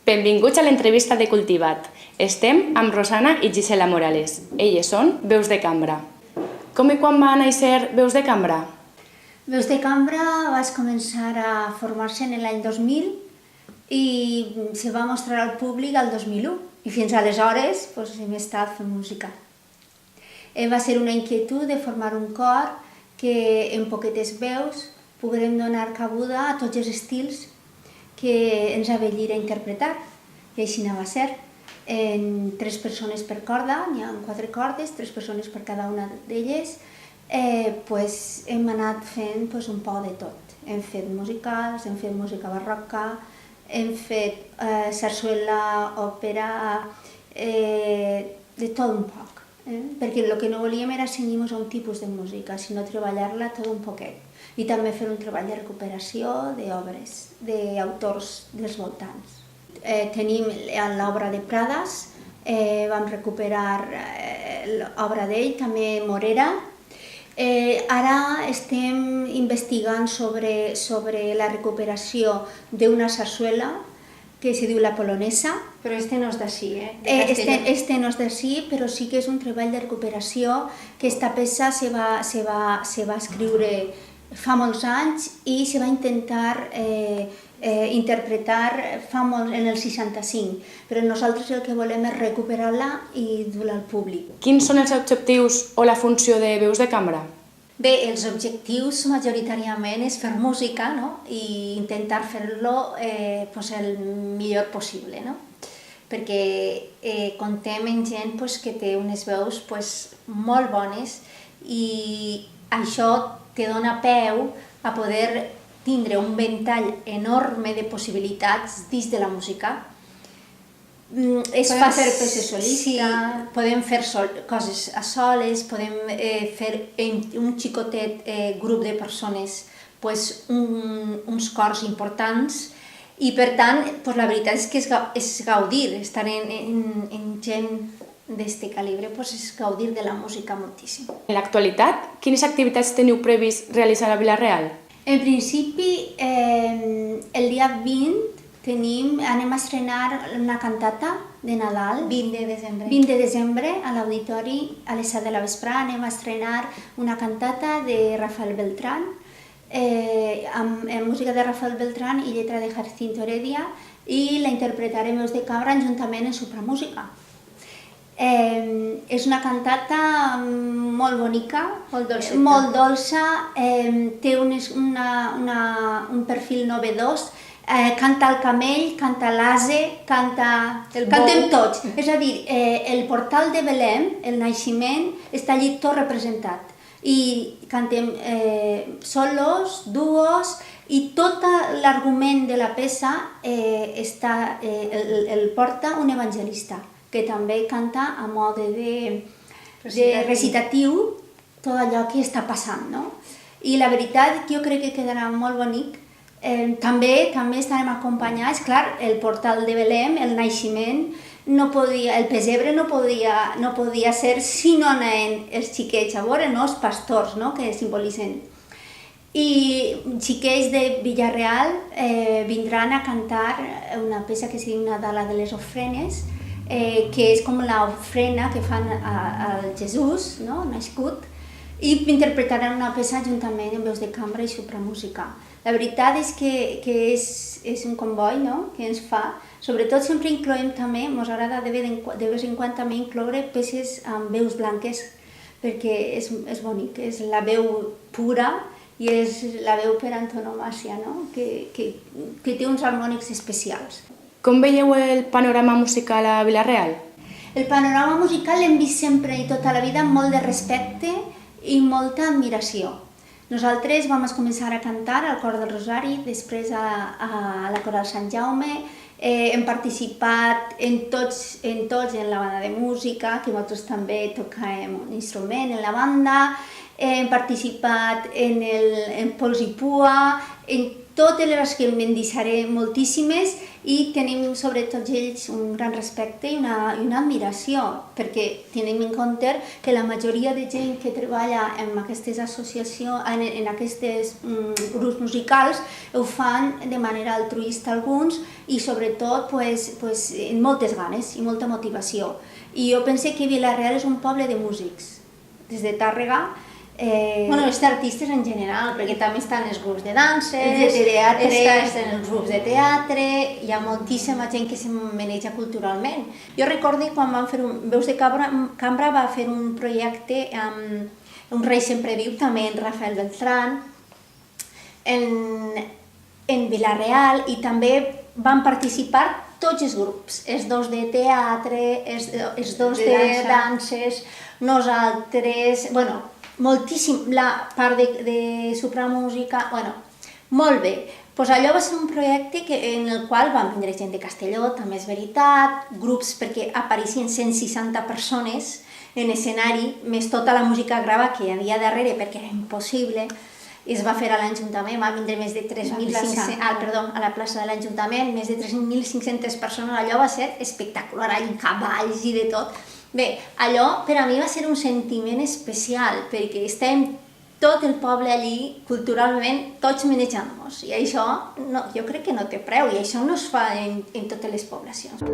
Benvinguts a l'entrevista de Cultivat. Estem amb Rosana i Gisela Morales. Elles són Veus de Cambra. Com i quan va néixer Veus de Cambra? Veus de Cambra va començar a formar-se en l'any 2000 i se va mostrar al públic el 2001. I fins aleshores hem estat fent música. Va ser una inquietud de formar un cor que en poquetes veus poguérem donar cabuda a tots els estils que ens avellir a interpretar. I així va ser. En 3 persones per corda, n'hi ha 4 cordes, 3 persones per cada una d'elles, hem anat fent un poc de tot. Hem fet musicals, hem fet música barroca, hem fet sarsuela, òpera, de tot un poc. Perquè el que no volíem era cenyir-nos a un tipus de música, sinó treballar-la tot un poquet. I també fer un treball de recuperació d'obres, d'autors dels voltants. Tenim l'obra de Prades, vam recuperar l'obra d'ell, també Morera. Ara estem investigant sobre la recuperació d'una sarsuela que se diu la polonesa. Però este no és d'ací, Este no és d'ací, però sí que és un treball de recuperació, que esta peça se va escriure fa molts anys i se va intentar interpretar en el 65, però nosaltres el que volem és recuperar-la i dur-la al públic. Quins són els objectius o la funció de Veus de Cambra? Bé, els objectius majoritàriament és fer música, i intentar fer-lo el millor possible, perquè contem amb gent que té unes veus molt bones i això te dona peu a poder tindre un ventall enorme de possibilitats dins de la música. Podem fer peces solistes. Sí, podem fer coses a soles, podem fer un xicotet grup de persones uns cors importants i per tant la veritat és que és gaudir, estar en gent d'aquest calibre és gaudir de la música moltíssim. En l'actualitat, quines activitats teniu previst realitzar a Vila-real? En principi, el dia 20 anem a estrenar una cantata de Nadal. 20 de desembre. 20 de desembre, a l'auditori, a les 7 de la vesprada, anem a estrenar una cantata de Rafael Beltrán, amb música de Rafael Beltrán i lletra de Jacinto Heredia, i la interpretarem Veus de Cambra juntament en Supramúsica. És una cantata molt bonica, molt dolça, té un perfil novedós, canta el camell, canta l'ase, cantem tots. És a dir, el portal de Belém, el naixement, està allí tot representat. I cantem solos, duos, i tot l'argument de la peça el porta un evangelista, que també canta a mode de recitatiu tot allò que està passant. I la veritat, jo crec que quedarà molt bonic. També estarem acompanyats, clar, el portal de Belém, el naixement, el pesebre no podia ser si no anaven els xiquets a veure, els pastors que simbolitzen. I xiquets de Vila-real vindran a cantar una peça que es diu Nadala de les ofrenes, que és com l'ofrena que fan al Jesús nascut, i interpretaran una peça juntament amb Veus de Cambra i Supramúsica. La veritat és que és un comboi que ens fa. Sobretot sempre incloem també, ens agrada de vez en quan també incloure peces amb veus blanques, perquè és bonic, és la veu pura i és la veu per antonomàsia, que té uns harmònics especials. Com veieu el panorama musical a Vila-real? El panorama musical l'hem vist sempre i tota la vida amb molt de respecte i molta admiració. Nosaltres vam començar a cantar al Cor del Rosari, després a la Coral Sant Jaume, hem participat en tots en la banda de música, que nosaltres també tocàvem un instrument en la banda, hem participat en Pols i Pua, en totes les que me'n deixaré moltíssimes i tenim sobre tots ells un gran respecte i una admiració, perquè tenim en compte que la majoria de gent que treballa en aquestes associacions, en aquests grups musicals, ho fan de manera altruista alguns i sobretot amb moltes ganes i molta motivació. I jo penso que Vila-real és un poble de músics, des de Tàrrega. És d'artistes en general, perquè també estan els grups de danses, de teatre, estan els grups de teatre, hi ha moltíssima gent que se maneja culturalment. Jo recordo quan vam fer Veus de Cambra va fer un projecte amb Un rei sempre viu, també en Rafael Beltrán, en Vila-real, i també van participar tots els grups, els dos de teatre, els dos de danses, nosaltres, moltíssim, la part de supramúsica, molt bé. Doncs allò va ser un projecte en el qual van vindre gent de Castelló, també és veritat, grups perquè apareixien 160 persones en escenari, més tota la música grava que hi havia darrere perquè era impossible. Es va fer a l'Ajuntament, va vindre més de 3.500, a la plaça de l'Ajuntament, més de 3.500 persones, allò va ser espectacular, amb cavalls i de tot. Bé, allò per a mi va ser un sentiment especial, perquè estàvem tot el poble allí, culturalment, tots menjant-nos, i això jo crec que no té preu, i això no es fa en totes les poblacions.